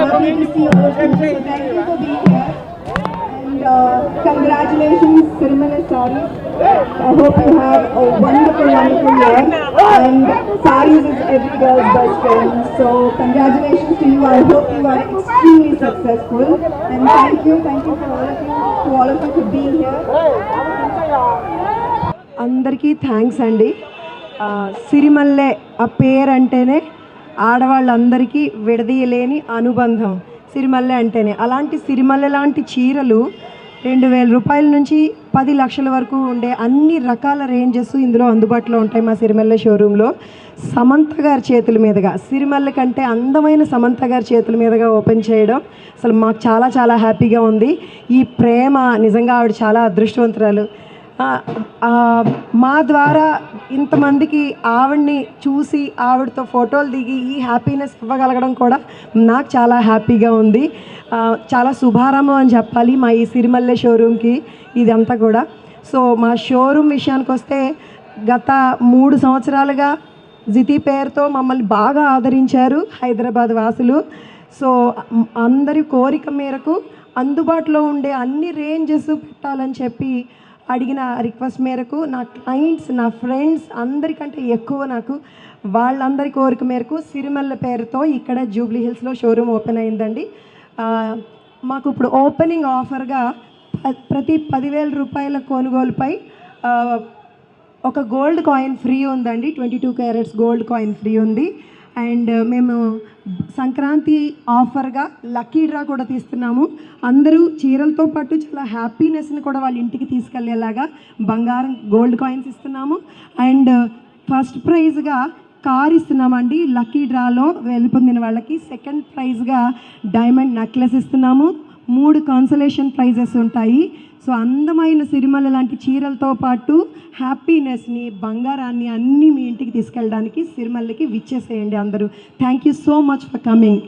Happy to see all of you. So thank you for being here. And congratulations, Sirimalai Sarees. I hope you have a wonderful, wonderful year. And Sarees is every girl's best friend. So congratulations to you. I hope you are extremely successful. And thank you to all of you for being here. అందరికీ thanks అండి. సిరిమల్లె ఆ పేరు అంటేనే ఆడవాళ్ళందరికీ విడదీయలేని అనుబంధం సిరిమల్లె అంటేనే. అలాంటి సిరిమల్లె లాంటి చీరలు 2000 రూపాయల నుంచి 10 లక్షల వరకు ఉండే అన్ని రకాల రేంజెస్ ఇందులో అందుబాటులో ఉంటాయి మా సిరిమల్లె షోరూంలో. సమంత గారి చేతుల మీదుగా, సిరిమల్లె కంటే అందమైన సమంత గారి చేతుల మీదుగా ఓపెన్ చేయడం అసలు మాకు చాలా చాలా హ్యాపీగా ఉంది. ఈ ప్రేమ నిజంగా ఆవిడ చాలా అదృష్టవంతురాలు. మా ద్వారా ఇంతమందికి ఆవిడ్ని చూసి ఆవిడతో ఫోటోలు దిగి ఈ హ్యాపీనెస్ ఇవ్వగలగడం కూడా నాకు చాలా హ్యాపీగా ఉంది. చాలా శుభారంభం అని చెప్పాలి మా ఈ సిరిమల్లె షోరూమ్కి ఇదంతా కూడా. సో మా షోరూమ్ విషయానికి వస్తే గత 3 సంవత్సరాలుగా జితి పేరుతో మమ్మల్ని బాగా ఆదరించారు హైదరాబాద్ వాసులు. సో అందరి కోరిక మేరకు అందుబాటులో ఉండే అన్ని రేంజెస్ పెట్టాలని చెప్పి అడిగిన రిక్వెస్ట్ మేరకు నా క్లయింట్స్, నా ఫ్రెండ్స్ అందరికంటే ఎక్కువ నాకు వాళ్ళందరి కోరిక మేరకు సిరిమల్లె పేరుతో ఇక్కడ జూబ్లీ హిల్స్లో షోరూమ్ ఓపెన్ అయిందండి. మాకు ఇప్పుడు ఓపెనింగ్ ఆఫర్గా ప్రతి 10,000 రూపాయల కొనుగోలుపై ఒక గోల్డ్ కాయిన్ ఫ్రీ ఉందండి. 22 క్యారెట్స్ గోల్డ్ కాయిన్ ఫ్రీ ఉంది. అండ్ మేము సంక్రాంతి ఆఫర్గా లక్కీ డ్రా కూడా తీస్తున్నాము. అందరూ చీరలతో పాటు చాలా హ్యాపీనెస్ని కూడా వాళ్ళ ఇంటికి తీసుకెళ్లేలాగా బంగారం గోల్డ్ కాయిన్స్ ఇస్తున్నాము. అండ్ ఫస్ట్ ప్రైజ్గా కార్ ఇస్తున్నామండి లక్కీ డ్రాలో వెలుపొందిన వాళ్ళకి. సెకండ్ ప్రైజ్గా డైమండ్ నెక్లెస్ ఇస్తున్నాము. 3 కాన్సలేషన్ ప్రైజెస్ ఉంటాయి. సో అందమైన సిరిమల్లె లాంటి చీరలతో పాటు హ్యాపీనెస్ని, బంగారాన్ని అన్నీ మీ ఇంటికి తీసుకెళ్ళడానికి సిరిమల్లెకి విచ్చేసేయండి అందరూ. Thank you so much for coming.